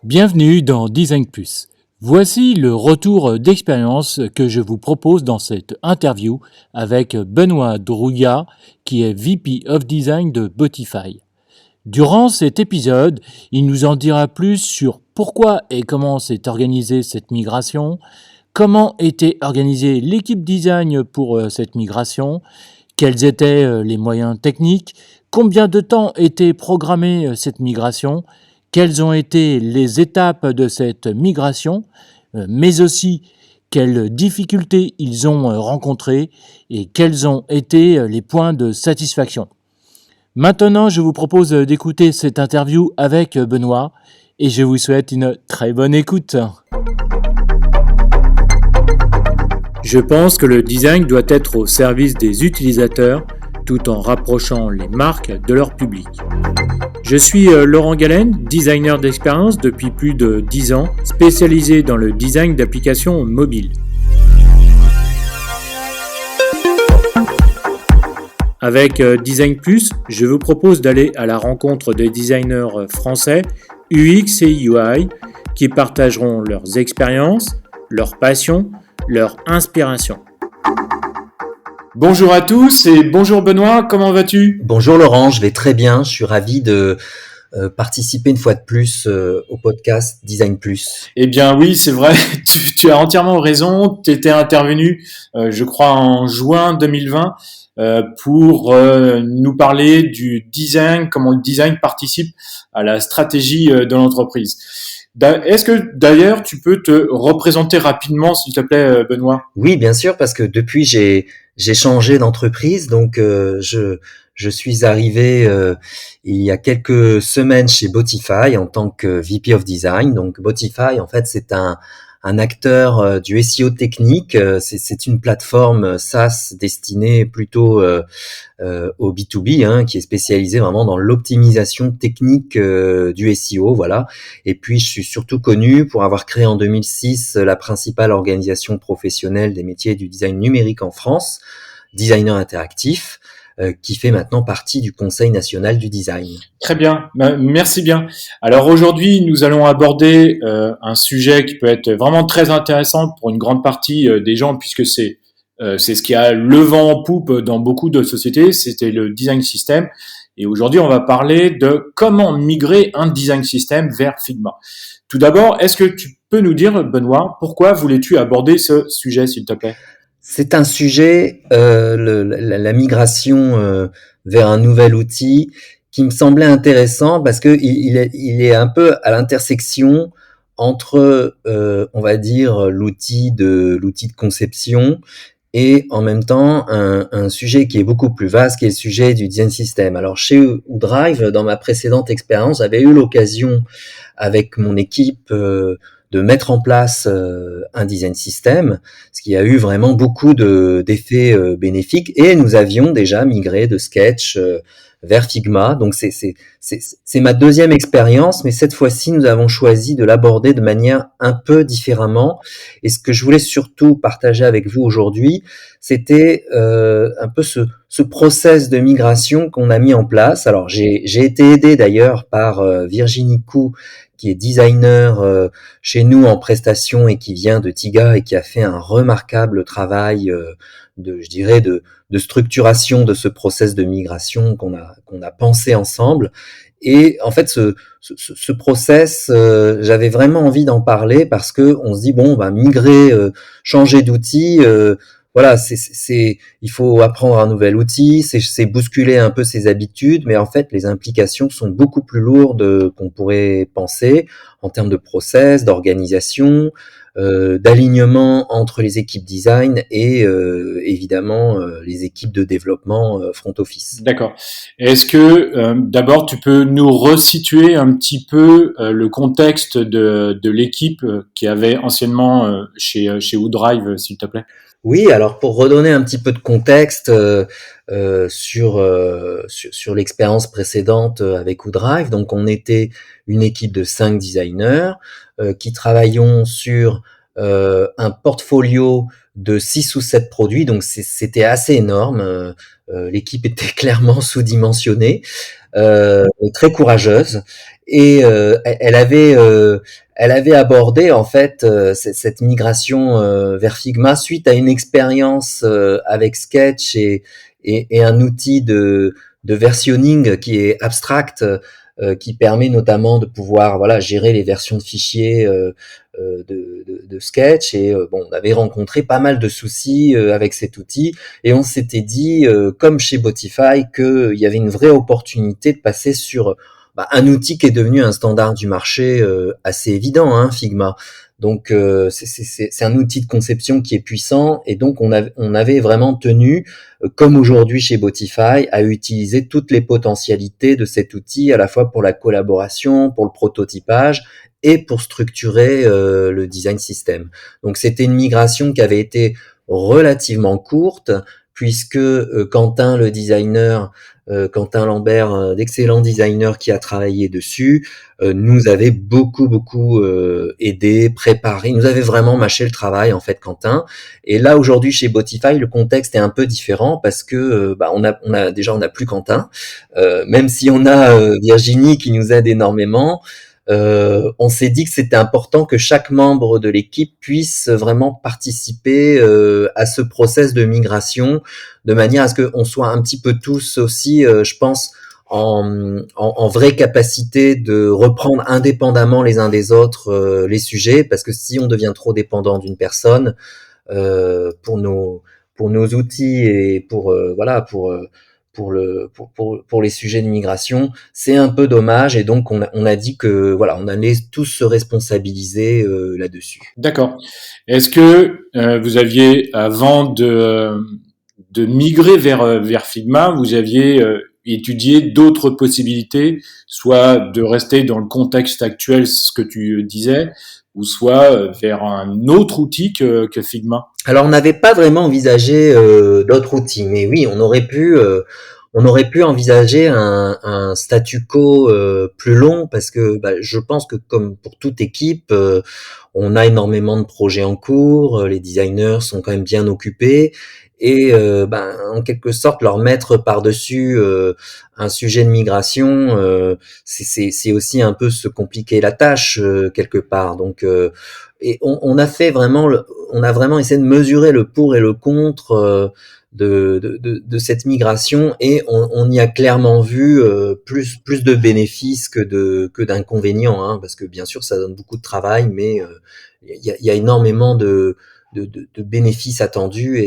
Bienvenue dans Design Plus. Voici le retour d'expérience que je vous propose dans cette interview avec Benoît Drouillat, qui est VP of Design de Botify. Durant cet épisode, il nous en dira plus sur pourquoi et comment s'est organisée cette migration, comment était organisée l'équipe design pour cette migration, quels étaient les moyens techniques, combien de temps était programmée cette migration, quelles ont été les étapes de cette migration, mais aussi quelles difficultés ils ont rencontrées et quels ont été les points de satisfaction. Maintenant, je vous propose d'écouter cette interview avec Benoît et je vous souhaite une très bonne écoute. Je pense que le design doit être au service des utilisateurs tout en rapprochant les marques de leur public. Je suis Laurent Galen, designer d'expérience depuis plus de 10 ans, spécialisé dans le design d'applications mobiles. Avec Design Plus, je vous propose d'aller à la rencontre des designers français UX et UI qui partageront leurs expériences, leurs passions, leur inspiration. Bonjour à tous et bonjour Benoît, comment vas-tu ? Bonjour Laurent, je vais très bien, je suis ravi de participer une fois de plus au podcast Design Plus. Eh bien oui, c'est vrai, tu as entièrement raison, tu étais intervenu, je crois en juin 2020, pour nous parler du design, comment le design participe à la stratégie de l'entreprise. Est-ce que d'ailleurs tu peux te représenter rapidement, s'il te plaît, Benoît ? Oui, bien sûr, parce que depuis j'ai changé d'entreprise, donc je suis arrivé il y a quelques semaines chez Botify en tant que VP of Design. Donc Botify, en fait, c'est un acteur du SEO technique. C'est une plateforme SaaS destinée plutôt au B2B, qui est spécialisée vraiment dans l'optimisation technique du SEO, voilà. Et puis, je suis surtout connu pour avoir créé en 2006 la principale organisation professionnelle des métiers du design numérique en France, Designer Interactif, qui fait maintenant partie du Conseil national du design. Très bien, merci bien. Alors aujourd'hui, nous allons aborder un sujet qui peut être vraiment très intéressant pour une grande partie des gens, puisque c'est ce qui a le vent en poupe dans beaucoup de sociétés, c'était le design system. Et aujourd'hui, on va parler de comment migrer un design system vers Figma. Tout d'abord, est-ce que tu peux nous dire, Benoît, pourquoi voulais-tu aborder ce sujet, s'il te plaît ? C'est un sujet, la migration vers un nouvel outil, qui me semblait intéressant parce que il est un peu à l'intersection entre, on va dire, l'outil de conception et en même temps un sujet qui est beaucoup plus vaste, qui est le sujet du design system. Alors chez Woodrive, dans ma précédente expérience, j'avais eu l'occasion avec mon équipe de mettre en place un design system, ce qui a eu vraiment beaucoup d'effets bénéfiques, et nous avions déjà migré de Sketch vers Figma. Donc c'est ma deuxième expérience, mais cette fois-ci nous avons choisi de l'aborder de manière un peu différemment. Et ce que je voulais surtout partager avec vous aujourd'hui, c'était un peu ce process de migration qu'on a mis en place. Alors j'ai été aidé d'ailleurs par Virginie Cou, qui est designer chez nous en prestation et qui vient de Tiga et qui a fait un remarquable travail de structuration de ce process de migration qu'on a pensé ensemble. Et en fait, ce process, j'avais vraiment envie d'en parler parce que on se dit bon, on va migrer, changer d'outil. Voilà, il faut apprendre un nouvel outil, c'est bousculer un peu ses habitudes, mais en fait, les implications sont beaucoup plus lourdes qu'on pourrait penser en termes de process, d'organisation, d'alignement entre les équipes design et évidemment les équipes de développement front office. D'accord. Est-ce que d'abord tu peux nous resituer un petit peu le contexte de l'équipe qui avait anciennement chez Woodrive, s'il te plaît ? Oui, alors pour redonner un petit peu de contexte sur l'expérience précédente avec Woodrive, donc on était une équipe de 5 designers qui travaillions sur un portfolio de 6 ou 7 produits, donc c'était assez énorme. L'équipe était clairement sous-dimensionnée, très courageuse. et elle avait abordé en fait cette migration vers Figma suite à une expérience avec Sketch et un outil de versionning qui est abstract, qui permet notamment de pouvoir voilà gérer les versions de fichiers de Sketch. Et bon, on avait rencontré pas mal de soucis avec cet outil, et on s'était dit, comme chez Botify, qu'il y avait une vraie opportunité de passer sur un outil qui est devenu un standard du marché assez évident, hein, Figma. Donc c'est un outil de conception qui est puissant, et donc on avait vraiment tenu, comme aujourd'hui chez Botify, à utiliser toutes les potentialités de cet outil, à la fois pour la collaboration, pour le prototypage et pour structurer le design system. Donc c'était une migration qui avait été relativement courte, puisque Quentin, le designer, Quentin Lambert, d'excellent designer qui a travaillé dessus, nous avait beaucoup aidé, préparé, nous avait vraiment mâché le travail en fait, Quentin. Et là aujourd'hui chez Botify, le contexte est un peu différent, parce que on a plus Quentin, même si on a Virginie qui nous aide énormément. On s'est dit que c'était important que chaque membre de l'équipe puisse vraiment participer à ce process de migration, de manière à ce qu'on soit un petit peu tous aussi, je pense, en vraie capacité de reprendre indépendamment les uns des autres les sujets, parce que si on devient trop dépendant d'une personne pour nos outils et pour les sujets de migration, c'est un peu dommage. Et donc on a dit que voilà, on allait tous se responsabiliser là-dessus. D'accord. Est-ce que vous aviez, avant de migrer vers Figma, vous aviez étudié d'autres possibilités, soit de rester dans le contexte actuel, ce que tu disais, ou soit vers un autre outil que Figma? Alors on n'avait pas vraiment envisagé d'autres outils, mais oui, on aurait pu envisager un statu quo plus long, parce que je pense que, comme pour toute équipe, on a énormément de projets en cours, les designers sont quand même bien occupés, et en quelque sorte leur mettre par-dessus un sujet de migration, c'est aussi un peu se compliquer la tâche quelque part. Donc et on a vraiment essayé de mesurer le pour et le contre de cette migration, et on y a clairement vu plus de bénéfices que d'inconvénients, hein, parce que bien sûr ça donne beaucoup de travail, mais il y a énormément de bénéfices attendus,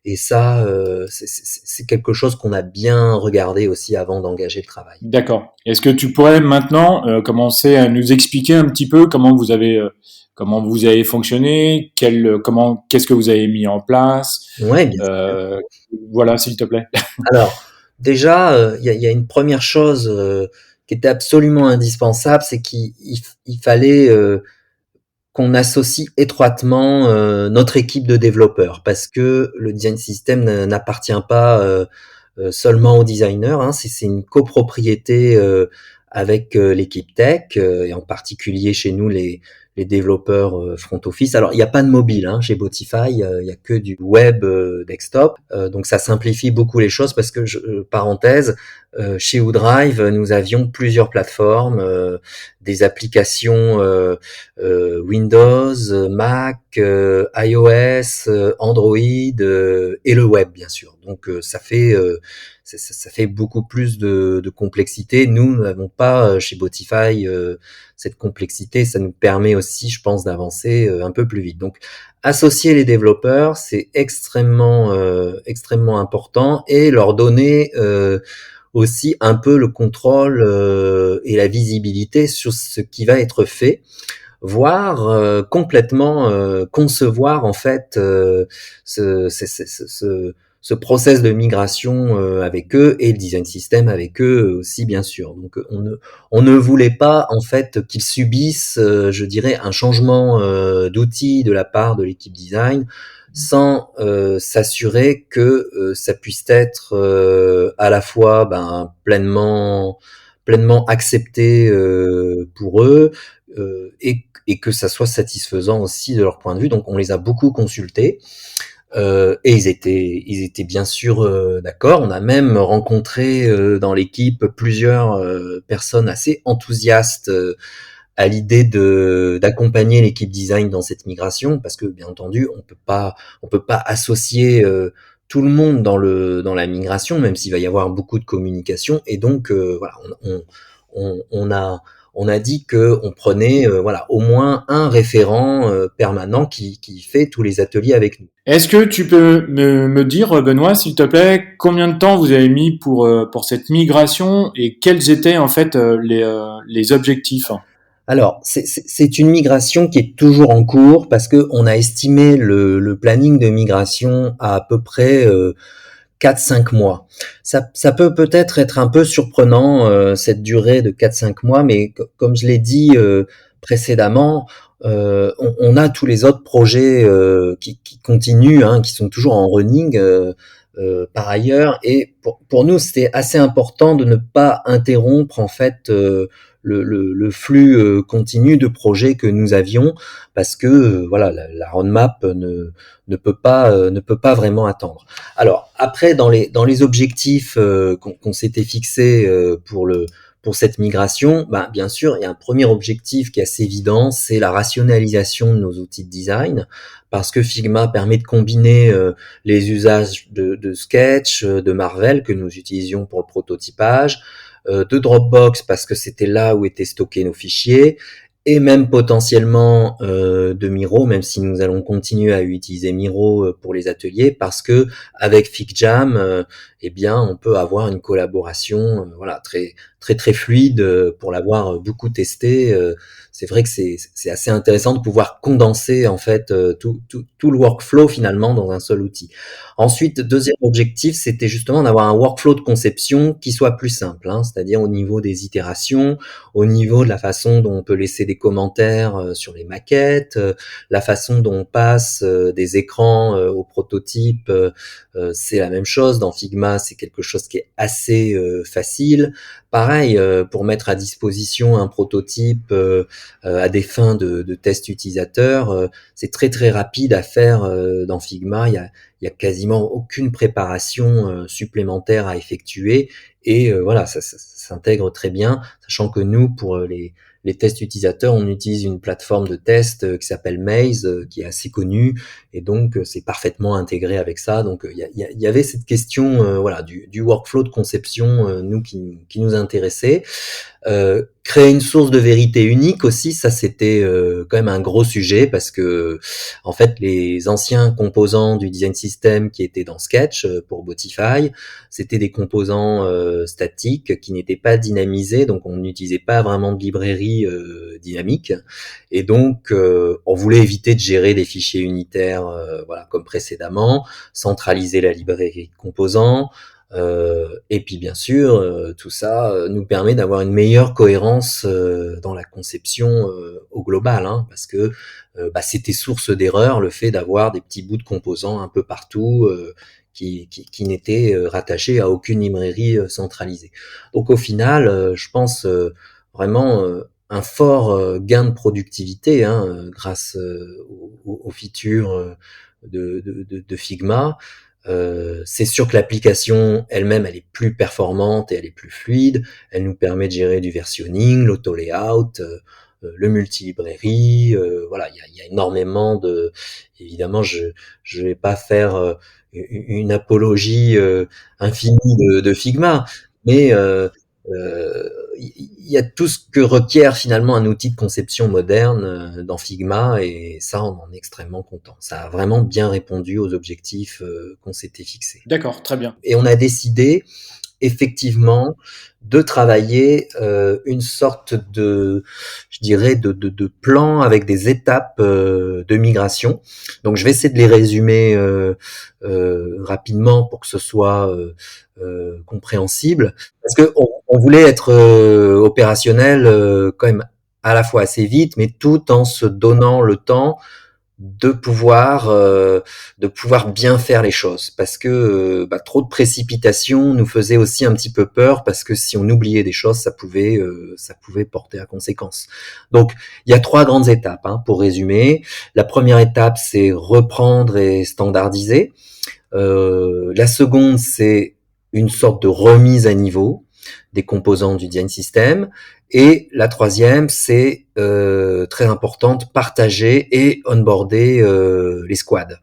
et ça c'est quelque chose qu'on a bien regardé aussi avant d'engager le travail. D'accord. Est-ce que tu pourrais maintenant commencer à nous expliquer un petit peu comment vous avez fonctionné, qu'est-ce que vous avez mis en place, Ouais, bien sûr. euh, voilà, s'il te plaît. Alors, déjà, il y a une première chose qui était absolument indispensable, c'est qu'il fallait qu'on associe étroitement notre équipe de développeurs, parce que le design system n'appartient pas seulement aux designers, hein. C'est une copropriété avec l'équipe tech, et en particulier chez nous les développeurs front office. Alors il n'y a pas de mobile, hein, chez Botify, il y a que du web desktop, donc ça simplifie beaucoup les choses, parce que parenthèse, chez Woodrive nous avions plusieurs plateformes, des applications Windows, Mac, iOS, Android et le web bien sûr. Donc ça fait beaucoup plus de complexité. Nous n'avons pas chez Botify cette complexité. Ça nous permet aussi, je pense, d'avancer un peu plus vite. Donc associer les développeurs, c'est extrêmement important, et leur donner aussi un peu le contrôle et la visibilité sur ce qui va être fait, voire complètement concevoir en fait ce process de migration avec eux, et le design system avec eux aussi bien sûr. Donc on ne voulait pas en fait qu'ils subissent, je dirais, un changement d'outil de la part de l'équipe design, sans s'assurer que ça puisse être à la fois pleinement accepté pour eux, et que ça soit satisfaisant aussi de leur point de vue. Donc on les a beaucoup consultés. Et ils étaient bien sûr d'accord. On a même rencontré dans l'équipe plusieurs personnes assez enthousiastes à l'idée d'accompagner l'équipe design dans cette migration, parce que bien entendu, on peut pas associer tout le monde dans la migration, même s'il va y avoir beaucoup de communication. Et donc voilà, on a on a dit que on prenait voilà au moins un référent permanent qui fait tous les ateliers avec nous. Est-ce que tu peux me dire, Benoît, s'il te plaît, combien de temps vous avez mis pour cette migration et quels étaient en fait les objectifs? Alors, c'est une migration qui est toujours en cours parce que on a estimé le planning de migration à peu près 4-5 mois. Ça peut peut-être être un peu surprenant, cette durée de 4-5 mois, mais comme je l'ai dit précédemment, on a tous les autres projets qui continuent, hein, qui sont toujours en running par ailleurs. Et pour nous, c'était assez important de ne pas interrompre en fait le flux continu de projets que nous avions, parce que voilà, la roadmap ne peut pas vraiment attendre. Alors après, dans les objectifs qu'on s'était fixés pour cette migration, ben, bien sûr, il y a un premier objectif qui est assez évident, c'est la rationalisation de nos outils de design, parce que Figma permet de combiner les usages de Sketch, de Marvel que nous utilisions pour le prototypage, de Dropbox parce que c'était là où étaient stockés nos fichiers, et même potentiellement de Miro, même si nous allons continuer à utiliser Miro pour les ateliers, parce que avec FigJam, eh bien, on peut avoir une collaboration, voilà, très fluide. Pour l'avoir beaucoup testé, c'est vrai que c'est assez intéressant de pouvoir condenser en fait tout le workflow finalement dans un seul outil. Ensuite, deuxième objectif, c'était justement d'avoir un workflow de conception qui soit plus simple, hein, c'est-à-dire au niveau des itérations, au niveau de la façon dont on peut laisser des commentaires sur les maquettes, la façon dont on passe des écrans au prototype, c'est la même chose. Dans Figma, c'est quelque chose qui est assez facile. Pareil, pour mettre à disposition un prototype à des fins de test utilisateur, c'est très rapide à faire dans Figma. Il y a quasiment aucune préparation supplémentaire à effectuer, et voilà, ça s'intègre très bien, sachant que nous, pour les tests utilisateurs, on utilise une plateforme de test qui s'appelle Maze, qui est assez connue, et donc c'est parfaitement intégré avec ça. Donc il y avait cette question voilà du workflow de conception nous qui nous intéressait. Créer une source de vérité unique aussi, ça c'était quand même un gros sujet, parce que en fait les anciens composants du design system qui étaient dans Sketch pour Botify, c'était des composants statiques qui n'étaient pas dynamisés, donc on n'utilisait pas vraiment de librairie dynamique, et donc on voulait éviter de gérer des fichiers unitaires voilà comme précédemment, centraliser la librairie de composants. Et puis bien sûr, tout ça nous permet d'avoir une meilleure cohérence dans la conception au global, hein, parce que bah, c'était source d'erreur le fait d'avoir des petits bouts de composants un peu partout qui n'étaient rattachés à aucune librairie centralisée. Donc au final, je pense vraiment un fort gain de productivité hein, grâce aux features de Figma. C'est sûr que l'application elle-même, elle est plus performante et elle est plus fluide. Elle nous permet de gérer du versionning, l'auto-layout, le multi-librairie. Voilà, il y a énormément de... Évidemment, je vais pas faire une apologie infinie de Figma, mais il y a tout ce que requiert finalement un outil de conception moderne dans Figma, et ça, on en est extrêmement content. Ça a vraiment bien répondu aux objectifs qu'on s'était fixés. D'accord, très bien. Et on a décidé effectivement de travailler une sorte de, je dirais, de plan avec des étapes de migration. Donc je vais essayer de les résumer rapidement pour que ce soit compréhensible, parce que on voulait être opérationnel quand même à la fois assez vite, mais tout en se donnant le temps de pouvoir bien faire les choses, parce que trop de précipitation nous faisait aussi un petit peu peur, parce que si on oubliait des choses, ça pouvait porter à conséquence. Donc il y a 3 grandes étapes, hein, pour résumer. La première étape, c'est reprendre et standardiser. La seconde, c'est une sorte de remise à niveau des composants du design system. Et la troisième, c'est très importante, partager et onboarder les squads.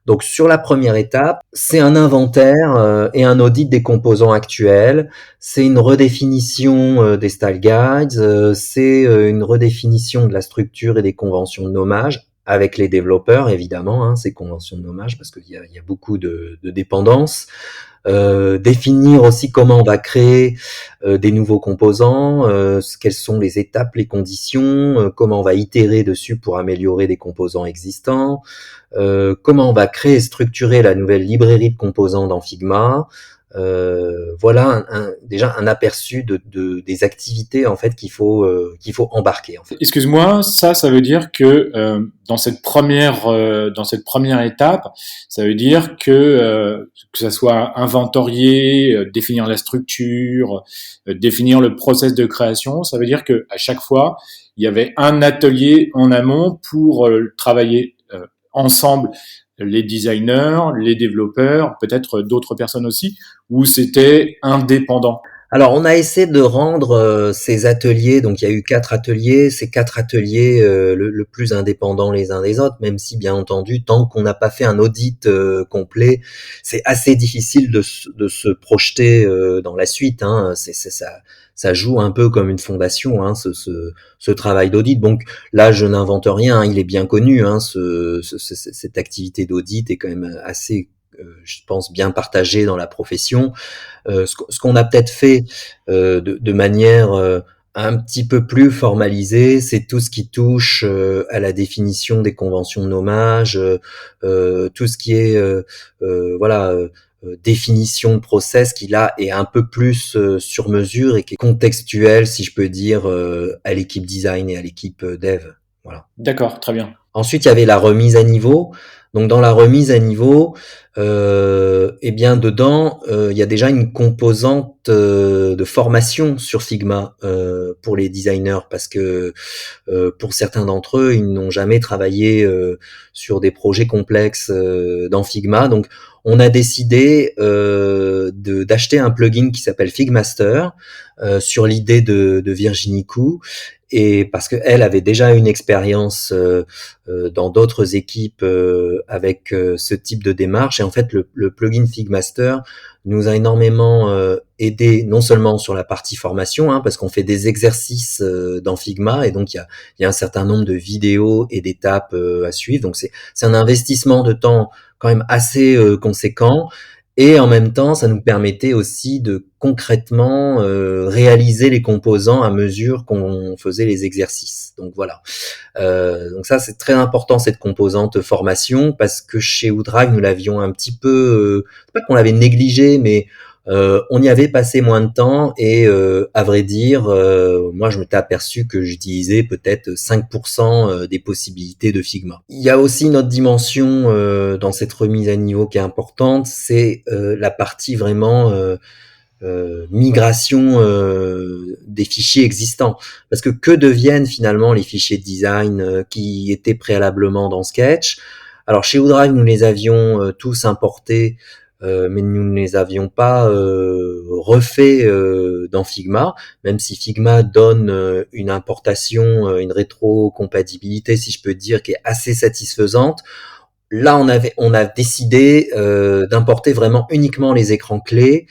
Donc sur la première étape, c'est un inventaire et un audit des composants actuels, c'est une redéfinition des style guides, c'est une redéfinition de la structure et des conventions de nommage avec les développeurs, évidemment, hein, ces conventions de nommage, parce qu'il y a beaucoup de dépendances. Définir aussi comment on va créer des nouveaux composants, quelles sont les étapes, les conditions, comment on va itérer dessus pour améliorer des composants existants, comment on va créer et structurer la nouvelle librairie de composants dans Figma. Voilà déjà un aperçu des activités en fait qu'il faut embarquer en fait. Excuse-moi, ça veut dire que dans cette première étape, ça veut dire que ça soit inventorier, définir la structure, définir le process de création, ça veut dire que à chaque fois, il y avait un atelier en amont pour travailler ensemble les designers, les développeurs, peut-être d'autres personnes aussi, ou c'était indépendant. Alors, on a essayé de rendre ces ateliers, donc il y a eu 4 ateliers, ces 4 ateliers le plus indépendants les uns des autres, même si bien entendu, tant qu'on n'a pas fait un audit complet, c'est assez difficile de se projeter dans la suite. Hein. Ça joue un peu comme une fondation, hein, ce travail d'audit. Donc là, je n'invente rien, hein, il est bien connu. Hein, cette activité d'audit est quand même assez, je pense, bien partagée dans la profession. Ce qu'on a peut-être fait de manière un petit peu plus formalisée, c'est tout ce qui touche à la définition des conventions de nommage, tout ce qui est définition de process qui là est un peu plus sur mesure et qui est contextuel, si je peux dire, à l'équipe design et à l'équipe dev. Voilà. D'accord, très bien. Ensuite, il y avait la remise à niveau. Donc, dans la remise à niveau, eh bien, dedans, il y a déjà une composante de formation sur Figma pour les designers, parce que pour certains d'entre eux, ils n'ont jamais travaillé sur des projets complexes dans Figma. Donc, on a décidé d'acheter un plugin qui s'appelle Figmaster sur l'idée de Virginie Khou, et parce qu'elle avait déjà une expérience dans d'autres équipes avec ce type de démarche. Et en fait, le plugin Figmaster nous a énormément aidé, non seulement sur la partie formation, hein, parce qu'on fait des exercices dans Figma, et donc il y a un certain nombre de vidéos et d'étapes à suivre. Donc c'est un investissement de temps quand même assez conséquent. Et en même temps, ça nous permettait aussi de concrètement réaliser les composants à mesure qu'on faisait les exercices. Donc voilà. Donc ça, c'est très important, cette composante formation, parce que chez Woodrive, nous l'avions un petit peu, c'est pas qu'on l'avait négligé, mais on y avait passé moins de temps, et à vrai dire, moi je m'étais aperçu que j'utilisais peut-être 5% des possibilités de Figma. Il y a aussi une autre dimension dans cette remise à niveau qui est importante, c'est la partie vraiment migration des fichiers existants. Parce que deviennent finalement les fichiers de design qui étaient préalablement dans Sketch? Alors chez Woodrive, nous les avions tous importés, mais nous ne les avions pas refaits dans Figma, même si Figma donne une importation, une rétrocompatibilité, si je peux dire, qui est assez satisfaisante. Là, on a décidé d'importer vraiment uniquement les écrans clés,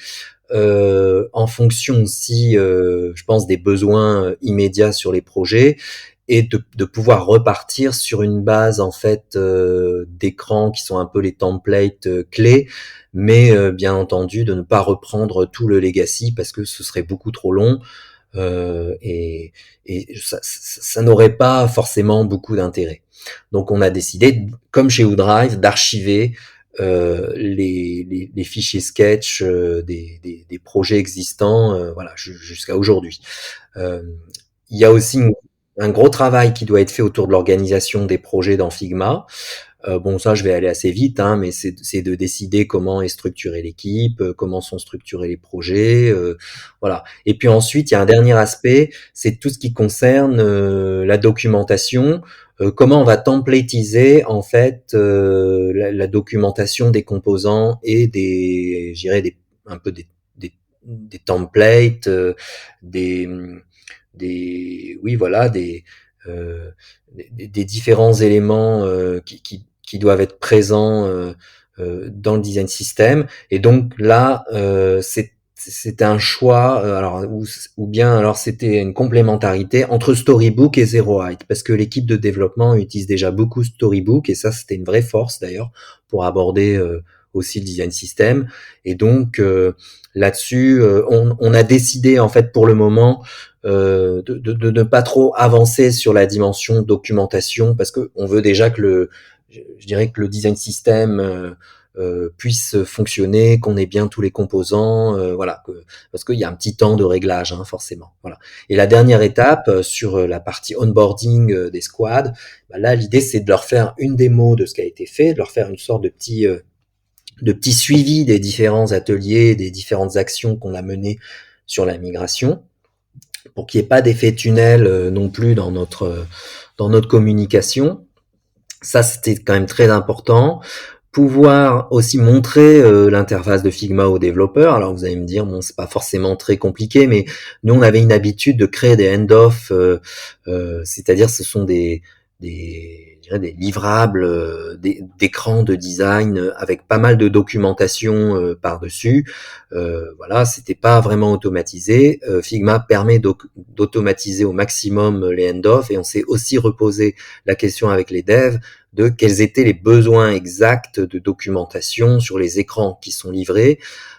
en fonction aussi, je pense, des besoins immédiats sur les projets, et de pouvoir repartir sur une base en fait d'écrans qui sont un peu les templates clés, mais bien entendu de ne pas reprendre tout le legacy, parce que ce serait beaucoup trop long, et ça n'aurait pas forcément beaucoup d'intérêt. Donc on a décidé, comme chez Woodrive, d'archiver les fichiers sketch des projets existants, voilà, jusqu'à aujourd'hui. Il y a aussi un gros travail qui doit être fait autour de l'organisation des projets dans Figma. Bon, ça, je vais aller assez vite, hein, mais c'est de décider comment est structurée l'équipe, comment sont structurés les projets, voilà. Et puis ensuite, il y a un dernier aspect, c'est tout ce qui concerne la documentation. Comment on va templatiser en fait la documentation des composants et je dirais un peu des templates, des, oui, voilà, euh, des différents éléments qui doivent être présents dans le design system. Et donc là, c'était un choix, alors ou bien alors c'était une complémentarité entre Storybook et Zero Height, parce que l'équipe de développement utilise déjà beaucoup Storybook, et ça c'était une vraie force d'ailleurs pour aborder aussi le design system. Et donc là-dessus, on a décidé en fait pour le moment de ne pas trop avancer sur la dimension documentation, parce que on veut déjà que je dirais que le design system puisse fonctionner, qu'on ait bien tous les composants, voilà, parce qu'il y a un petit temps de réglage, hein, forcément. Voilà. Et la dernière étape sur la partie onboarding des squads, bah là l'idée c'est de leur faire une démo de ce qui a été fait, de leur faire une sorte de petit suivi des différents ateliers, des différentes actions qu'on a menées sur la migration, pour qu'il n'y ait pas d'effet tunnel non plus dans notre communication. Ça, c'était quand même très important. Pouvoir aussi montrer l'interface de Figma aux développeurs. Alors vous allez me dire, bon, c'est pas forcément très compliqué, mais nous on avait une habitude de créer des end-off, c'est-à-dire ce sont je dirais des livrables d'écrans de design avec pas mal de documentation par-dessus. Voilà, c'était pas vraiment automatisé. Figma permet d'automatiser au maximum les end-off, et on s'est aussi reposé la question avec les devs de quels étaient les besoins exacts de documentation sur les écrans qui sont livrés,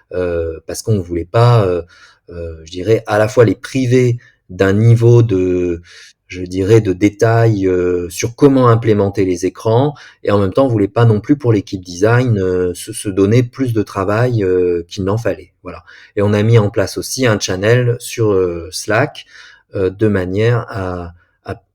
parce qu'on ne voulait pas, je dirais, à la fois les priver d'un niveau je dirais, de détail sur comment implémenter les écrans, et en même temps, on voulait pas non plus pour l'équipe design se donner plus de travail qu'il n'en fallait. Voilà. Et on a mis en place aussi un channel sur Slack de manière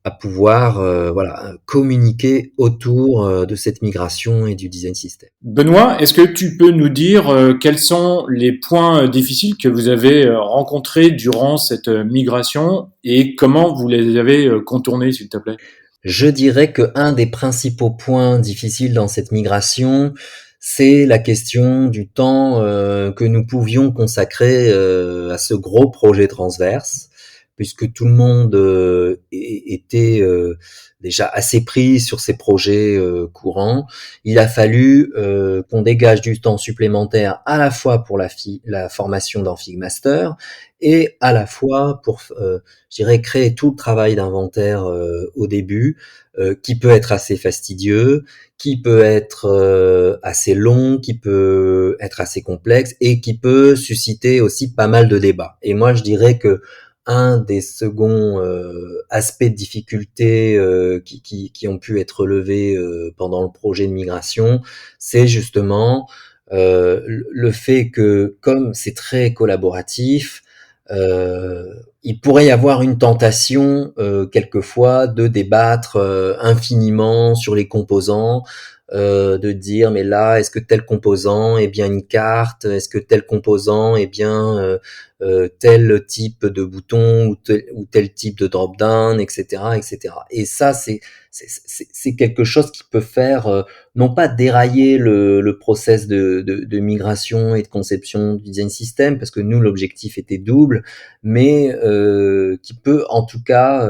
à pouvoir voilà, communiquer autour de cette migration et du design system. Benoît, est-ce que tu peux nous dire quels sont les points difficiles que vous avez rencontrés durant cette migration et comment vous les avez contournés, s'il te plaît? Je dirais que un des principaux points difficiles dans cette migration, c'est la question du temps que nous pouvions consacrer à ce gros projet transverse, puisque tout le monde était déjà assez pris sur ces projets courants. Il a fallu qu'on dégage du temps supplémentaire à la fois pour la formation dans Figmaster, et à la fois pour, je dirais, créer tout le travail d'inventaire au début, qui peut être assez fastidieux, qui peut être assez long, qui peut être assez complexe, et qui peut susciter aussi pas mal de débats. Et moi, je dirais que un des seconds aspects de difficulté qui ont pu être relevés pendant le projet de migration, c'est justement le fait que, comme c'est très collaboratif, il pourrait y avoir une tentation quelquefois de débattre infiniment sur les composants, de dire mais là est-ce que tel composant est bien une carte, est-ce que tel composant est bien tel type de bouton ou tel type de drop-down, etc., etc. Et ça c'est quelque chose qui peut faire non pas dérailler le process de migration et de conception du design system, parce que nous l'objectif était double, mais qui peut en tout cas,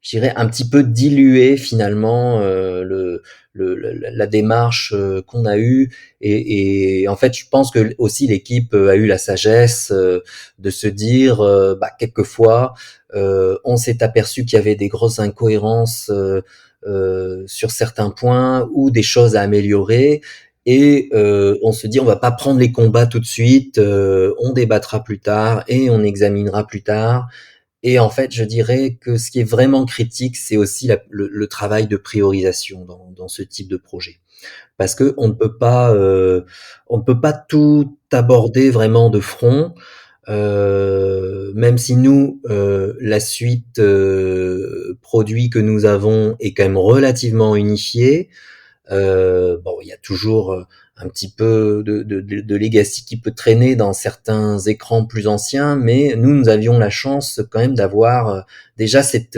je dirais, un petit peu diluer finalement la démarche qu'on a eue. Et en fait, je pense que aussi l'équipe a eu la sagesse de se dire, bah, quelquefois, on s'est aperçu qu'il y avait des grosses incohérences sur certains points ou des choses à améliorer. Et on se dit on va pas prendre les combats tout de suite, on débattra plus tard et on examinera plus tard. Et en fait, je dirais que ce qui est vraiment critique, c'est aussi le travail de priorisation dans ce type de projet, parce que on ne peut pas tout aborder vraiment de front. Même si nous, la suite produit que nous avons est quand même relativement unifié. Bon, il y a toujours un petit peu de legacy qui peut traîner dans certains écrans plus anciens, mais nous avions la chance quand même d'avoir déjà cette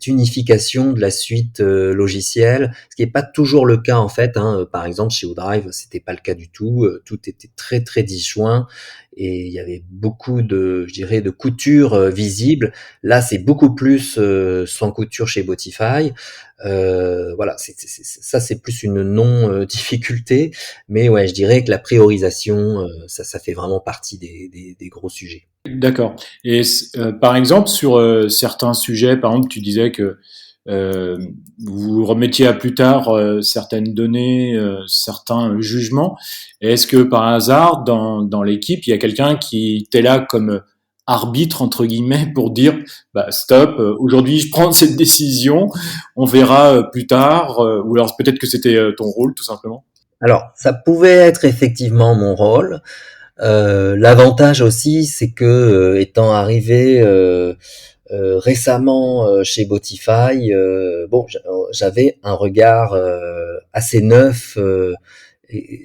unification de la suite logicielle, ce qui n'est pas toujours le cas en fait. Par exemple, chez ODrive, c'était pas le cas du tout. Tout était très très disjoint et il y avait beaucoup je dirais, de couture visible. Là, c'est beaucoup plus sans couture chez Botify. Voilà, ça c'est plus une non difficulté, mais ouais, je dirais que la priorisation, ça fait vraiment partie des gros sujets. D'accord. Et par exemple, sur certains sujets, par exemple, tu disais que euh, vous remettiez à plus tard certaines données, certains jugements. Est-ce que par hasard, dans l'équipe, il y a quelqu'un qui était là comme arbitre, entre guillemets, pour dire, bah, stop, aujourd'hui je prends cette décision, on verra plus tard, ou alors peut-être que c'était ton rôle, tout simplement. Alors, ça pouvait être effectivement mon rôle. L'avantage aussi, c'est que étant arrivé récemment chez Botify, bon, j'avais un regard assez neuf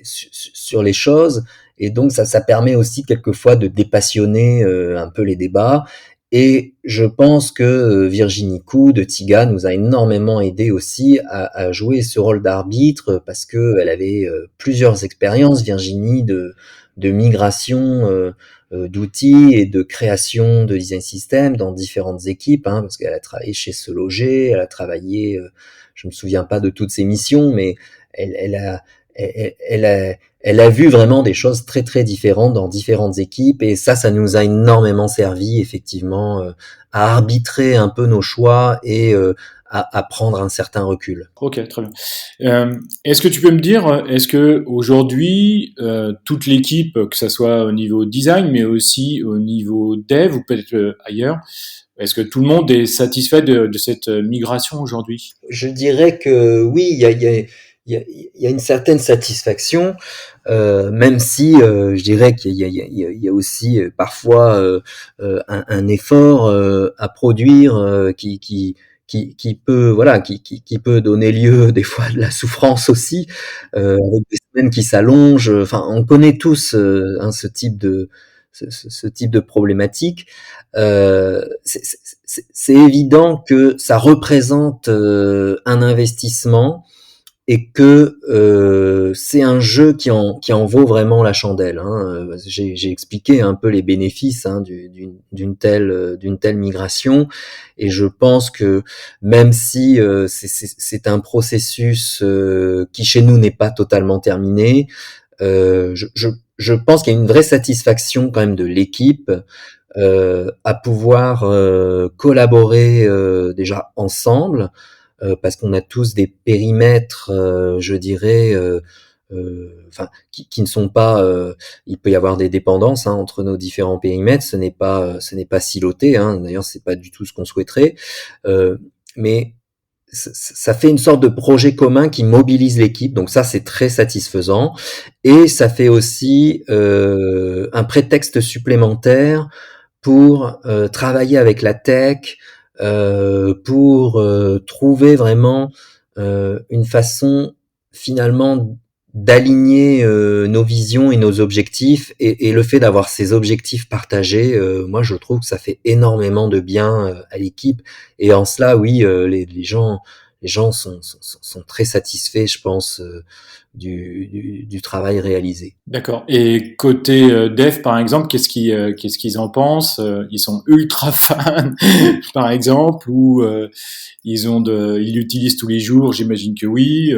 sur les choses, et donc ça permet aussi quelquefois de dépassionner un peu les débats. Et je pense que Virginie Khou de Tiga nous a énormément aidé aussi à jouer ce rôle d'arbitre, parce que elle avait plusieurs expériences, Virginie, de migration d'outils et de création de design system dans différentes équipes, parce qu'elle a travaillé chez Se Loger, elle a travaillé, je me souviens pas de toutes ses missions, mais elle a elle a vu vraiment des choses très très différentes dans différentes équipes, et ça nous a énormément servi effectivement à arbitrer un peu nos choix et à prendre un certain recul. Ok, très bien. Est-ce que tu peux me dire, est-ce que aujourd'hui, toute l'équipe, que ça soit au niveau design, mais aussi au niveau dev ou peut-être ailleurs, est-ce que tout le monde est satisfait de cette migration aujourd'hui? Je dirais que oui, il y a une certaine satisfaction, même si je dirais qu'il y a aussi parfois un effort à produire qui peut voilà qui peut donner lieu des fois à de la souffrance aussi, avec des semaines qui s'allongent. Enfin, on connaît tous ce type ce type de problématique. C'est évident que ça représente un investissement, et que c'est un jeu qui en vaut vraiment la chandelle. J'ai expliqué un peu les bénéfices d'une telle migration, et je pense que même si c'est un processus qui chez nous n'est pas totalement terminé, je pense qu'il y a une vraie satisfaction quand même de l'équipe à pouvoir collaborer déjà ensemble, parce qu'on a tous des périmètres, je dirais, enfin, qui ne sont pas. Il peut y avoir des dépendances entre nos différents périmètres. Ce n'est pas siloté. D'ailleurs, c'est pas du tout ce qu'on souhaiterait. Mais ça fait une sorte de projet commun qui mobilise l'équipe. Donc ça, c'est très satisfaisant, et ça fait aussi un prétexte supplémentaire pour travailler avec la tech, pour trouver vraiment une façon finalement d'aligner nos visions et nos objectifs, et le fait d'avoir ces objectifs partagés, moi je trouve que ça fait énormément de bien à l'équipe, et en cela oui, les gens sont très satisfaits, je pense, du travail réalisé. D'accord. Et côté dev, par exemple, qu'est-ce qu'ils en pensent? Ils sont ultra fans, par exemple, ou ils l'utilisent tous les jours? J'imagine que oui.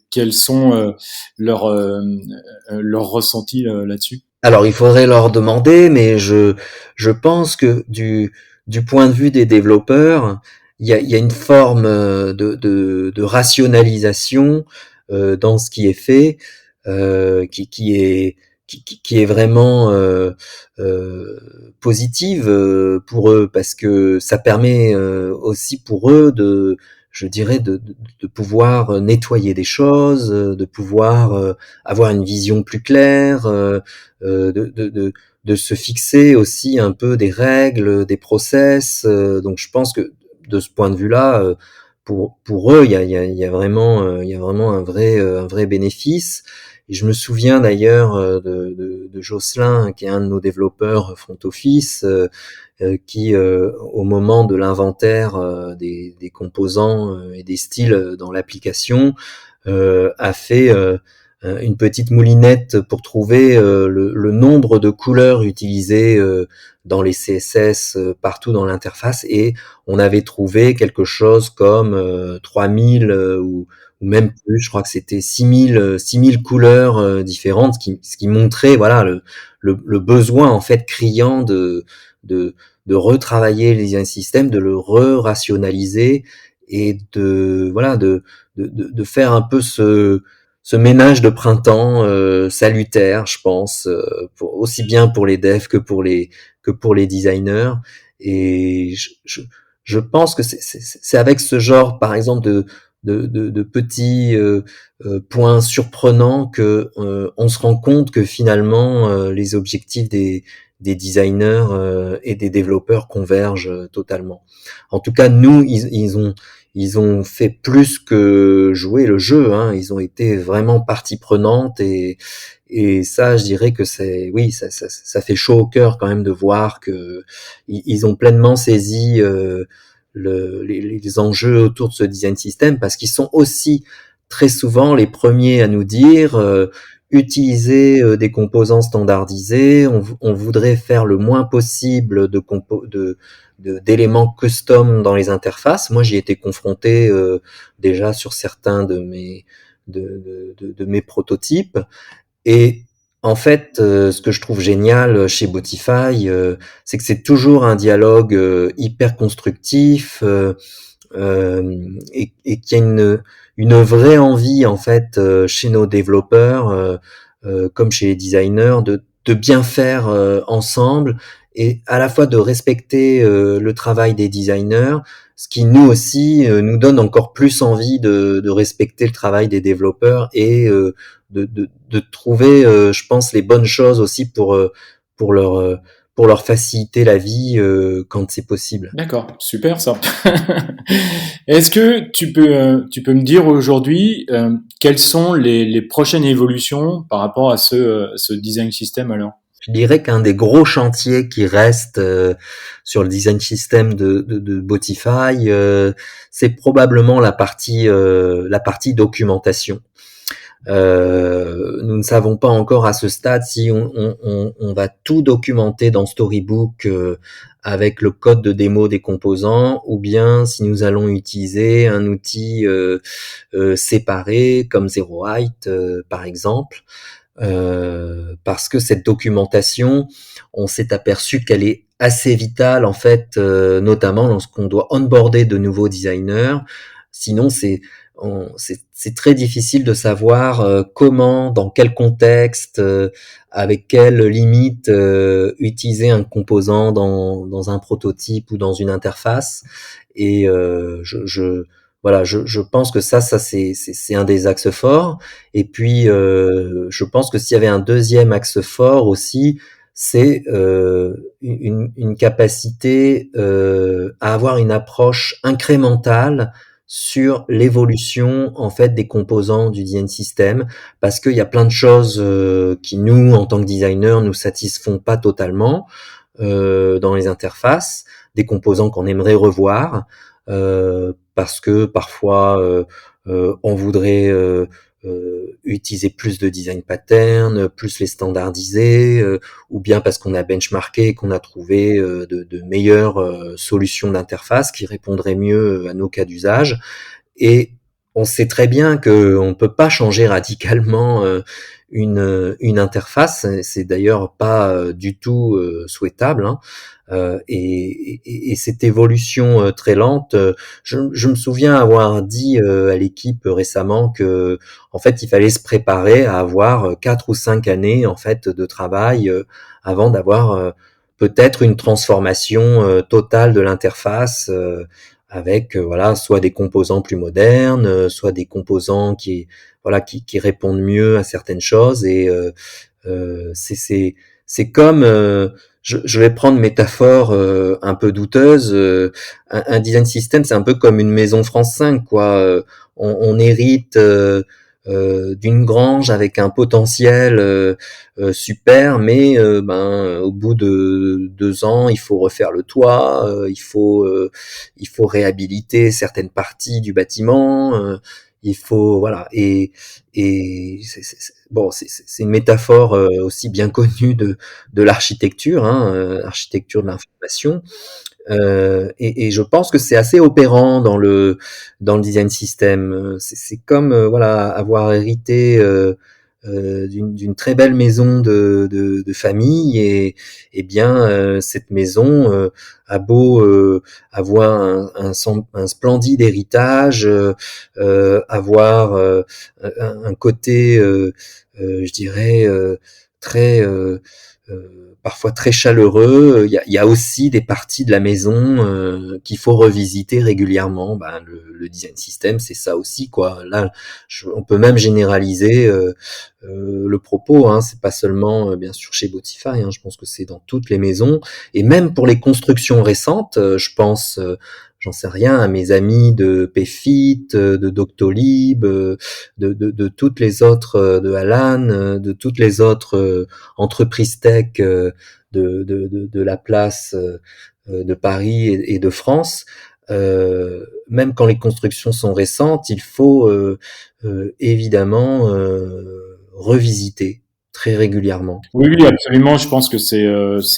Quels sont leurs ressentis là-dessus? Alors, il faudrait leur demander, mais je pense que du point de vue des développeurs, il y a une forme de rationalisation dans ce qui est fait, qui est vraiment positive pour eux, parce que ça permet aussi pour eux je dirais, de pouvoir nettoyer des choses, de pouvoir avoir une vision plus claire, de se fixer aussi un peu des règles, des process. Donc je pense que de ce point de vue-là, pour eux, il y a vraiment un vrai bénéfice. Et je me souviens d'ailleurs de Jocelyn, qui est un de nos développeurs front office, qui, au moment de l'inventaire des composants et des styles dans l'application, a fait une petite moulinette pour trouver le nombre de couleurs utilisées dans les CSS partout dans l'interface, et on avait trouvé quelque chose comme 3000 ou même plus, je crois que c'était 6000 couleurs différentes, ce qui montrait voilà le besoin en fait criant de de retravailler les design systems, de le re-rationaliser et de voilà de faire un peu ce ménage de printemps salutaire, je pense, aussi bien pour les devs que pour les designers. Et je pense que c'est avec ce genre, par exemple, de petits points surprenants que on se rend compte que finalement les objectifs des designers et des développeurs convergent totalement. En tout cas, nous, ils ont fait plus que jouer le jeu, hein. Ils ont été vraiment partie prenante, et ça, je dirais que c'est, oui, ça fait chaud au cœur quand même de voir que ils ont pleinement saisi les enjeux autour de ce design system, parce qu'ils sont aussi très souvent les premiers à nous dire utiliser des composants standardisés, on voudrait faire le moins possible d'éléments custom dans les interfaces. Moi, j'y ai été confronté déjà sur certains de mes prototypes. Et en fait, ce que je trouve génial chez Botify, c'est que c'est toujours un dialogue hyper constructif, et qu'il y a une vraie envie en fait chez nos développeurs, comme chez les designers, de bien faire ensemble, et à la fois de respecter le travail des designers, ce qui nous aussi nous donne encore plus envie de respecter le travail des développeurs, et de trouver, je pense, les bonnes choses aussi pour leur euh, pour leur faciliter la vie quand c'est possible. D'accord, super ça. Est-ce que tu peux me dire aujourd'hui quelles sont les prochaines évolutions par rapport à ce design system alors? Je dirais qu'un des gros chantiers qui reste sur le design system de Botify, c'est probablement la partie documentation. Nous ne savons pas encore à ce stade si on va tout documenter dans Storybook avec le code de démo des composants, ou bien si nous allons utiliser un outil séparé comme ZeroHeight par exemple. Parce que cette documentation, on s'est aperçu qu'elle est assez vitale en fait, notamment lorsqu'on doit onboarder de nouveaux designers. Sinon, c'est très difficile de savoir comment, dans quel contexte, avec quelles limites utiliser un composant dans un prototype ou dans une interface. Et voilà, je pense que ça c'est un des axes forts. Et puis, je pense que s'il y avait un deuxième axe fort aussi, c'est une capacité à avoir une approche incrémentale sur l'évolution en fait des composants du design system, parce qu'il y a plein de choses qui nous, en tant que designers, nous satisfont pas totalement dans les interfaces, des composants qu'on aimerait revoir, parce que parfois on voudrait utiliser plus de design patterns, plus les standardiser, ou bien parce qu'on a benchmarké, qu'on a trouvé de meilleures solutions d'interface qui répondraient mieux à nos cas d'usage. Et on sait très bien qu'on ne peut pas changer radicalement une interface. C'est d'ailleurs pas du tout souhaitable, hein. Et cette évolution très lente, je me souviens avoir dit à l'équipe récemment que en fait il fallait se préparer à avoir 4 ou 5 années en fait de travail avant d'avoir peut-être une transformation totale de l'interface, avec voilà, soit des composants plus modernes, soit des composants qui répondent mieux à certaines choses. Et c'est comme je vais prendre une métaphore un peu douteuse. Un design system, c'est un peu comme une maison France 5, quoi. On hérite d'une grange avec un potentiel super, mais au bout de 2 ans, il faut refaire le toit, il faut réhabiliter certaines parties du bâtiment. Il faut voilà et bon, c'est une métaphore aussi bien connue de l'architecture, hein, architecture de l'information. Et je pense que c'est assez opérant dans le design system. C'est comme voilà, avoir hérité d'une très belle maison de famille, et bien cette maison a beau avoir un splendide héritage, avoir un côté je dirais très parfois très chaleureux. Il y a aussi des parties de la maison qu'il faut revisiter régulièrement. Ben, le design system, c'est ça aussi, quoi. Là, on peut même généraliser le propos. Hein. C'est pas seulement, bien sûr, chez Botify. Hein. Je pense que c'est dans toutes les maisons, et même pour les constructions récentes. Je pense, j'en sais rien, à mes amis de Payfit, de Doctolib, de toutes les autres, de Alan, de toutes les autres entreprises tech de la place de Paris et de France. Même quand les constructions sont récentes, il faut évidemment revisiter très régulièrement. Oui, oui, absolument. Je pense que c'est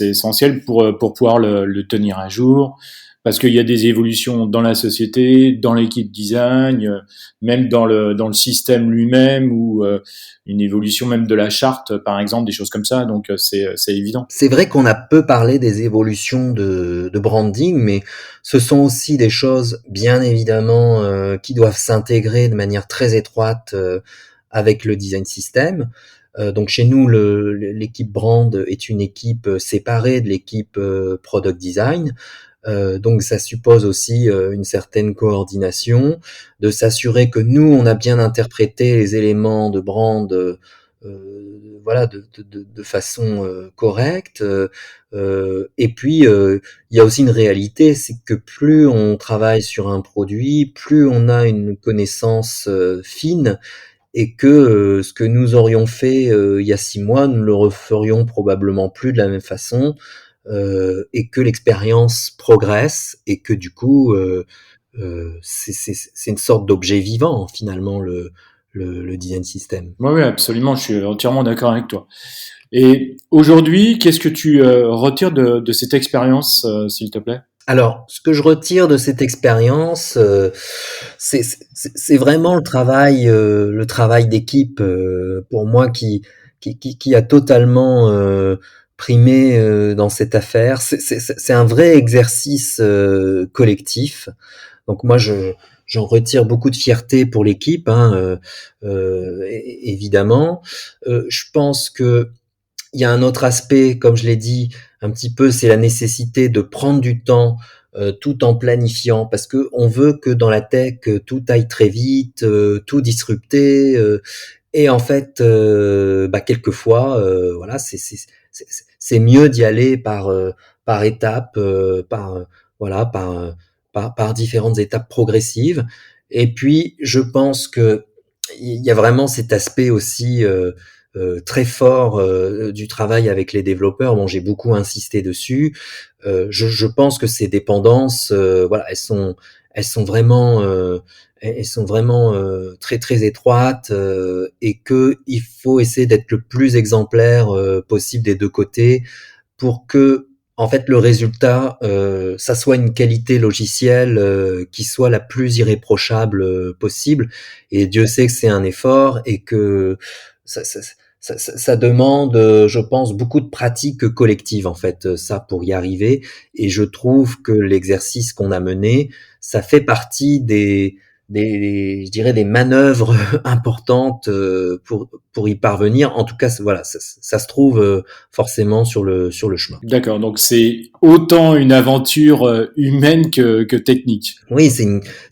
essentiel pour pouvoir le tenir à jour, parce qu'il y a des évolutions dans la société, dans l'équipe design, même dans le système lui-même, ou une évolution même de la charte, par exemple, des choses comme ça. Donc c'est évident. C'est vrai qu'on a peu parlé des évolutions de branding, mais ce sont aussi des choses, bien évidemment, qui doivent s'intégrer de manière très étroite avec le design system. Donc chez nous, l'équipe brand est une équipe séparée de l'équipe product design. Donc ça suppose aussi une certaine coordination, de s'assurer que nous, on a bien interprété les éléments de brand voilà, de façon correcte. Et puis, il y a aussi une réalité, c'est que plus on travaille sur un produit, plus on a une connaissance fine, et que ce que nous aurions fait il y a 6 mois, nous le referions probablement plus de la même façon, et que l'expérience progresse, et que du coup, c'est une sorte d'objet vivant finalement le design system. Oui, oui, absolument. Je suis entièrement d'accord avec toi. Et aujourd'hui, qu'est-ce que tu retires de cette expérience, s'il te plaît? Alors, ce que je retire de cette expérience, c'est vraiment le travail d'équipe, pour moi, qui a totalement primé dans cette affaire. C'est un vrai exercice collectif. Donc moi, j'en retire beaucoup de fierté pour l'équipe, hein, évidemment. Je pense que il y a un autre aspect, comme je l'ai dit un petit peu, c'est la nécessité de prendre du temps tout en planifiant, parce que on veut que dans la tech, tout aille très vite, tout disrupter, et en fait, quelquefois, voilà, c'est mieux d'y aller par étapes, voilà, par différentes étapes progressives. Et puis, je pense que il y a vraiment cet aspect aussi très fort du travail avec les développeurs. Bon, j'ai beaucoup insisté dessus. Je pense que ces dépendances, voilà, elles sont vraiment très très étroites, et que il faut essayer d'être le plus exemplaire possible des deux côtés, pour que en fait le résultat, ça soit une qualité logicielle qui soit la plus irréprochable possible. Et Dieu sait que c'est un effort, et que ça, ça, ça demande, je pense, beaucoup de pratique collective, en fait, ça, pour y arriver. Et je trouve que l'exercice qu'on a mené, ça fait partie je dirais, des manœuvres importantes pour y parvenir. En tout cas, voilà, ça se trouve forcément sur le chemin. D'accord, donc c'est autant une aventure humaine que technique. Oui, c'est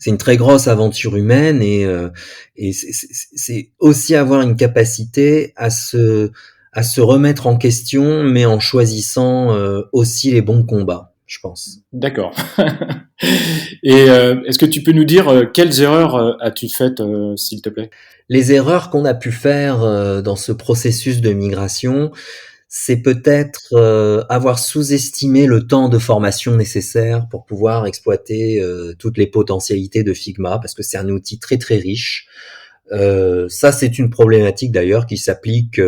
une très grosse aventure humaine, et c'est aussi avoir une capacité à se remettre en question, mais en choisissant aussi les bons combats, je pense. D'accord. Et est-ce que tu peux nous dire quelles erreurs as-tu faites, s'il te plaît? Les erreurs qu'on a pu faire dans ce processus de migration, c'est peut-être avoir sous-estimé le temps de formation nécessaire pour pouvoir exploiter toutes les potentialités de Figma, parce que c'est un outil très très riche. Ça, c'est une problématique d'ailleurs qui s'applique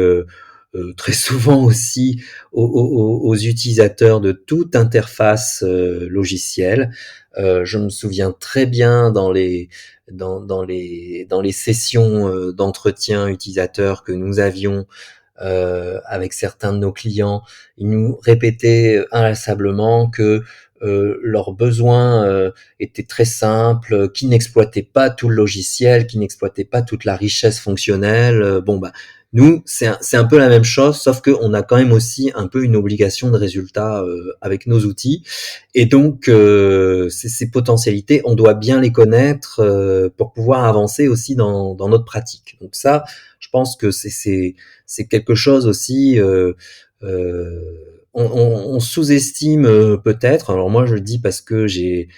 très souvent aussi aux utilisateurs de toute interface logicielle. Je me souviens très bien dans les sessions d'entretien utilisateurs que nous avions avec certains de nos clients, ils nous répétaient inlassablement que leurs besoins étaient très simples, qu'ils n'exploitaient pas tout le logiciel, qu'ils n'exploitaient pas toute la richesse fonctionnelle. Bon, bah, nous, c'est un peu la même chose, sauf qu'on a quand même aussi un peu une obligation de résultat avec nos outils. Et donc, ces potentialités, on doit bien les connaître pour pouvoir avancer aussi dans notre pratique. Donc ça, je pense que c'est quelque chose aussi. On sous-estime peut-être. Alors moi, je le dis parce que j'ai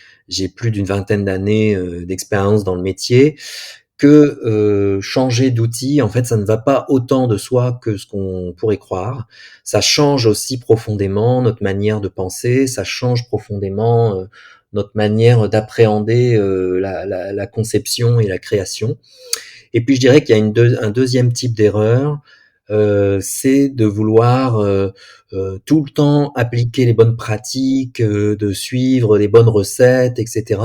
plus d'une vingtaine d'années d'expérience dans le métier, que changer d'outil, en fait, ça ne va pas autant de soi que ce qu'on pourrait croire. Ça change aussi profondément notre manière de penser, ça change profondément notre manière d'appréhender la conception et la création. Et puis je dirais qu'il y a un deuxième type d'erreur, c'est de vouloir tout le temps appliquer les bonnes pratiques, de suivre les bonnes recettes, etc.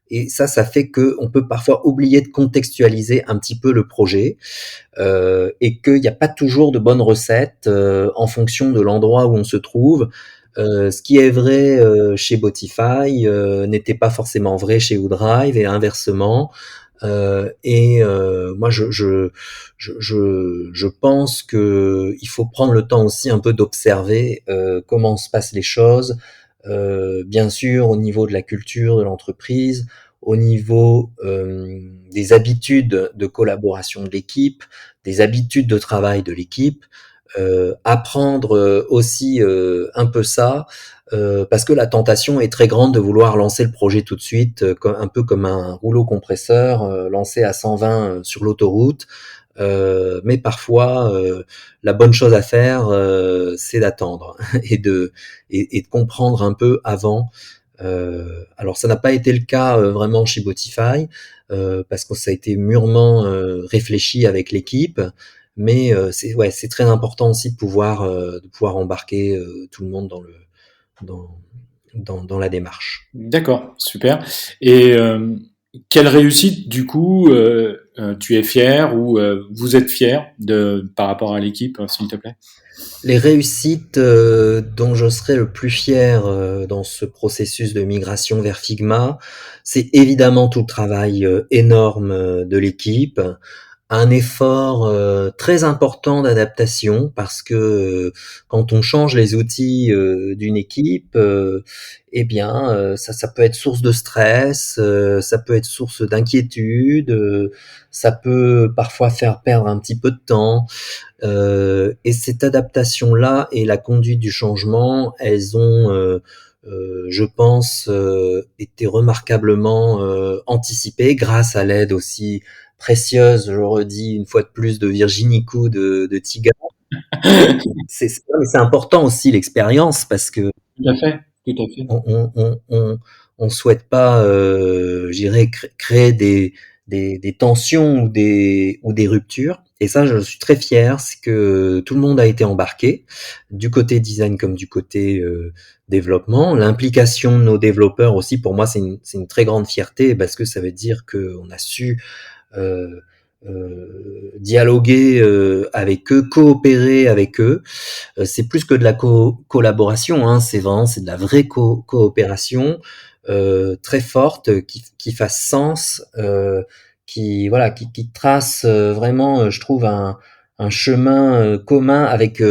Et ça fait que on peut parfois oublier de contextualiser un petit peu le projet et qu'il n'y a pas toujours de bonnes recettes en fonction de l'endroit où on se trouve. Ce qui est vrai chez Botify n'était pas forcément vrai chez Woodrive et inversement. Moi, je pense que il faut prendre le temps aussi un peu d'observer comment se passent les choses. Bien sûr, au niveau de la culture de l'entreprise, au niveau des habitudes de collaboration de l'équipe, des habitudes de travail de l'équipe, apprendre aussi un peu ça, parce que la tentation est très grande de vouloir lancer le projet tout de suite, un peu comme un rouleau compresseur lancé à 120 sur l'autoroute. Mais parfois, la bonne chose à faire, c'est d'attendre et de comprendre un peu avant. Alors ça n'a pas été le cas vraiment chez Botify, parce que ça a été mûrement réfléchi avec l'équipe. Mais c'est très important aussi de pouvoir embarquer tout le monde dans, dans la démarche. D'accord, super. Et quelle réussite, du coup, tu es fier ou vous êtes fier par rapport à l'équipe, s'il te plaît? Les réussites dont je serai le plus fier dans ce processus de migration vers Figma, c'est évidemment tout le travail énorme de l'équipe, un effort très important d'adaptation parce que quand on change les outils d'une équipe, eh bien ça peut être source de stress, ça peut être source d'inquiétude, ça peut parfois faire perdre un petit peu de temps. Et cette adaptation-là et la conduite du changement, elles ont, je pense, été remarquablement anticipées grâce à l'aide aussi précieuse, je le redis une fois de plus, de Virginie Coup de Tiga. C'est important aussi l'expérience parce que Tout à fait, tout à fait. on souhaite pas, je dirais, créer des tensions ou des ruptures. Et ça, je suis très fier, c'est que tout le monde a été embarqué, du côté design comme du côté développement. L'implication de nos développeurs aussi, pour moi, c'est une très grande fierté parce que ça veut dire qu'on a su euh, dialoguer avec eux, coopérer avec eux. C'est plus que de la collaboration, hein, c'est de la vraie coopération très forte qui fasse sens, qui trace vraiment, je trouve un chemin commun avec.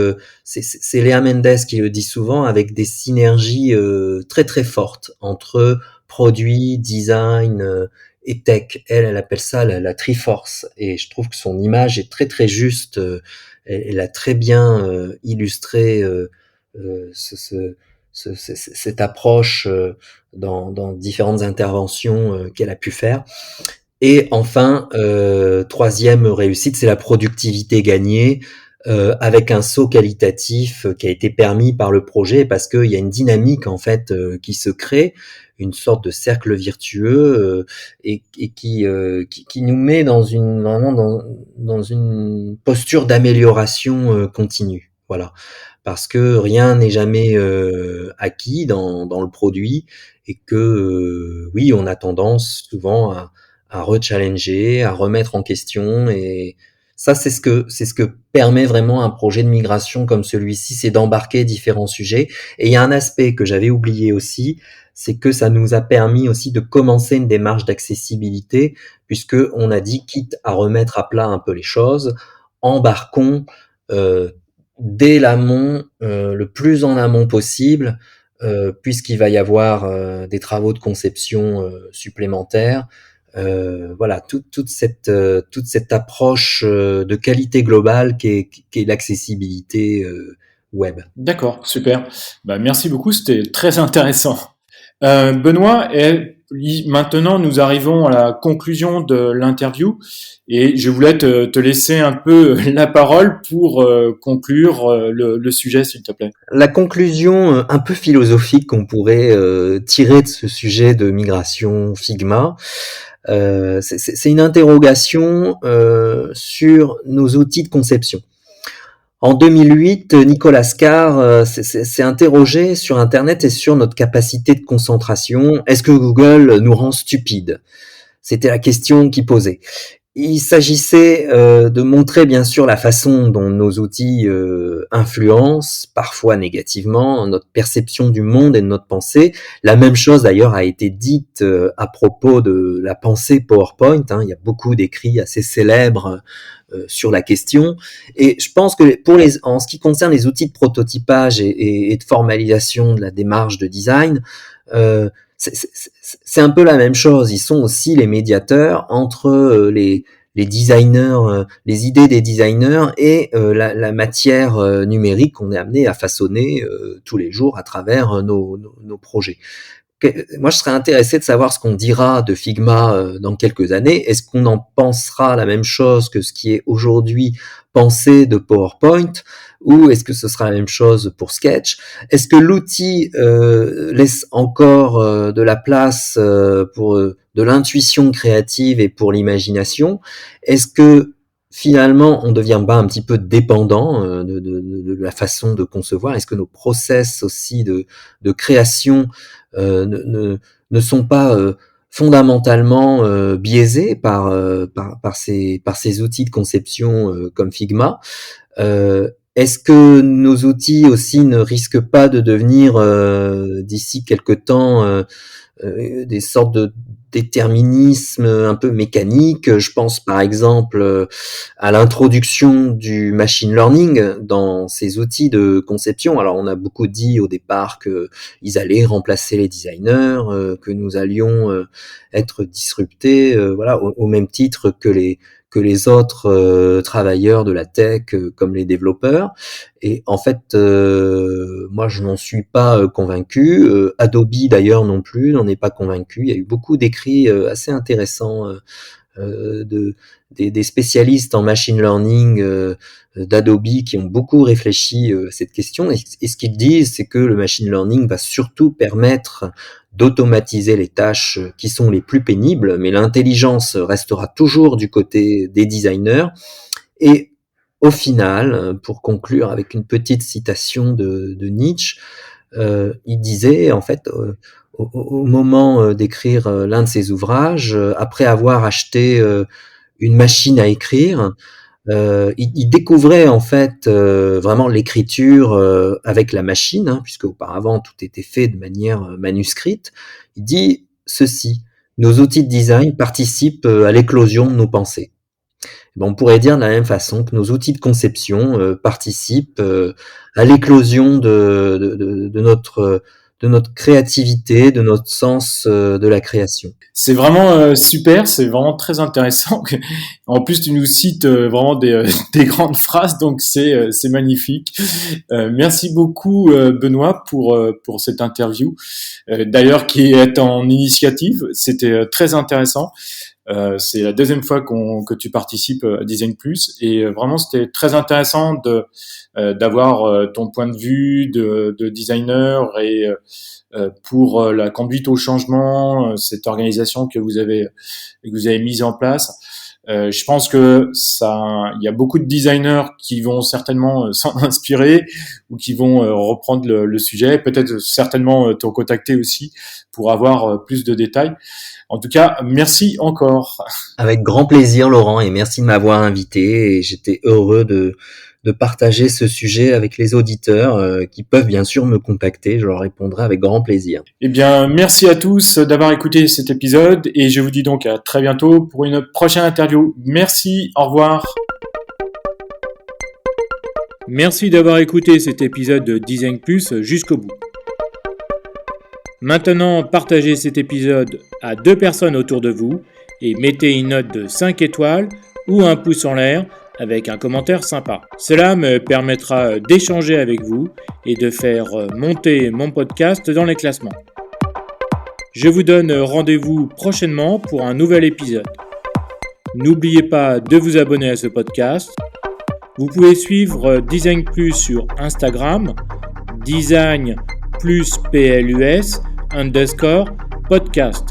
C'est Léa Mendes qui le dit souvent, avec des synergies très très fortes entre produit, design et tech. Elle appelle ça la Triforce, et je trouve que son image est très très juste. elle a très bien illustré cette approche dans différentes interventions qu'elle a pu faire. Et enfin, troisième réussite, c'est la productivité gagnée avec un saut qualitatif qui a été permis par le projet parce qu'il y a une dynamique en fait qui se crée, une sorte de cercle vertueux et qui nous met dans une vraiment dans une posture d'amélioration continue. Voilà, parce que rien n'est jamais acquis dans le produit et que oui, on a tendance souvent à rechallenger, à remettre en question et ça, c'est ce que permet vraiment un projet de migration comme celui-ci, c'est d'embarquer différents sujets. Et il y a un aspect que j'avais oublié aussi, c'est que ça nous a permis aussi de commencer une démarche d'accessibilité, puisque on a dit, quitte à remettre à plat un peu les choses, embarquons euh, dès l'amont, le plus en amont possible, puisqu'il va y avoir des travaux de conception supplémentaires. Voilà, toute cette approche de qualité globale qui est l'accessibilité web. D'accord, super. Bah, merci beaucoup, c'était très intéressant. Benoît, maintenant nous arrivons à la conclusion de l'interview et je voulais te laisser un peu la parole pour conclure le sujet, s'il te plaît. La conclusion un peu philosophique qu'on pourrait tirer de ce sujet de migration Figma, c'est une interrogation sur nos outils de conception. En 2008, Nicolas Carr s'est interrogé sur Internet et sur notre capacité de concentration. Est-ce que Google nous rend stupides? C'était la question qu'il posait. Il s'agissait de montrer bien sûr la façon dont nos outils influencent, parfois négativement, notre perception du monde et de notre pensée. La même chose d'ailleurs a été dite à propos de la pensée PowerPoint. Hein. Il y a beaucoup d'écrits assez célèbres sur la question. Et je pense que en ce qui concerne les outils de prototypage et de formalisation de la démarche de design, euh, c'est un peu la même chose. Ils sont aussi les médiateurs entre les designers, les idées des designers et la matière numérique qu'on est amené à façonner tous les jours à travers nos projets. Moi, je serais intéressé de savoir ce qu'on dira de Figma dans quelques années. Est-ce qu'on en pensera la même chose que ce qui est aujourd'hui pensé de PowerPoint ou est-ce que ce sera la même chose pour Sketch? Est-ce que l'outil laisse encore de la place pour de l'intuition créative et pour l'imagination? Est-ce que finalement on devient pas un petit peu dépendant de la façon de concevoir? Est-ce que nos process aussi de création ne sont pas fondamentalement biaisés par ces outils de conception comme Figma? Est-ce que nos outils aussi ne risquent pas de devenir d'ici quelque temps des sortes de déterminisme un peu mécanique? Je pense par exemple à l'introduction du machine learning dans ces outils de conception. Alors on a beaucoup dit au départ qu'ils allaient remplacer les designers, que nous allions être disruptés, voilà, au même titre que les autres travailleurs de la tech, comme les développeurs. Et en fait, moi, je n'en suis pas convaincu. Adobe, d'ailleurs, non plus, n'en est pas convaincu. Il y a eu beaucoup d'écrits assez intéressants des spécialistes en machine learning d'Adobe qui ont beaucoup réfléchi à cette question. Et ce qu'ils disent, c'est que le machine learning va surtout permettre d'automatiser les tâches qui sont les plus pénibles, mais l'intelligence restera toujours du côté des designers. Et au final, pour conclure avec une petite citation de Nietzsche, il disait en fait au moment d'écrire l'un de ses ouvrages, après avoir acheté une machine à écrire, il découvrait en fait vraiment l'écriture avec la machine, hein, puisque auparavant tout était fait de manière manuscrite. Il dit ceci: nos outils de design participent à l'éclosion de nos pensées. Ben, on pourrait dire de la même façon que nos outils de conception participent à l'éclosion de notre créativité, de notre sens de la création. C'est vraiment super, c'est vraiment très intéressant. En plus, tu nous cites vraiment des grandes phrases, donc c'est magnifique. Merci beaucoup, Benoît, pour cette interview. D'ailleurs, qui est en initiative, c'était très intéressant. C'est la deuxième fois que tu participes à Design Plus, et vraiment c'était très intéressant d'avoir ton point de vue de designer et pour la conduite au changement, cette organisation que vous avez mise en place. Je pense que il y a beaucoup de designers qui vont certainement s'en inspirer ou qui vont reprendre le sujet, peut-être certainement te contacter aussi pour avoir plus de détails. En tout cas, merci encore. Avec grand plaisir, Laurent, et merci de m'avoir invité. Et j'étais heureux de partager ce sujet avec les auditeurs qui peuvent bien sûr me contacter. Je leur répondrai avec grand plaisir. Eh bien, merci à tous d'avoir écouté cet épisode et je vous dis donc à très bientôt pour une prochaine interview. Merci, au revoir. Merci d'avoir écouté cet épisode de Design Plus jusqu'au bout. Maintenant, partagez cet épisode à 2 personnes autour de vous et mettez une note de 5 étoiles ou un pouce en l'air avec un commentaire sympa. Cela me permettra d'échanger avec vous et de faire monter mon podcast dans les classements. Je vous donne rendez-vous prochainement pour un nouvel épisode. N'oubliez pas de vous abonner à ce podcast. Vous pouvez suivre Design Plus sur Instagram, Design plus PLUS _podcast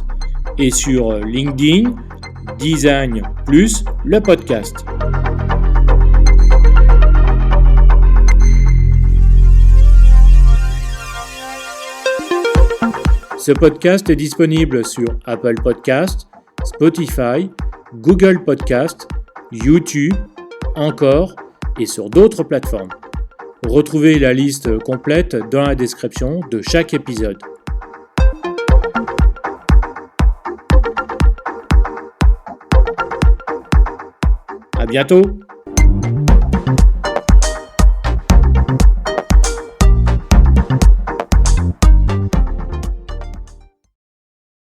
et sur LinkedIn, Design plus le podcast. Ce podcast est disponible sur Apple Podcast, Spotify, Google Podcast, YouTube, encore et sur d'autres plateformes. Retrouvez la liste complète dans la description de chaque épisode. À bientôt!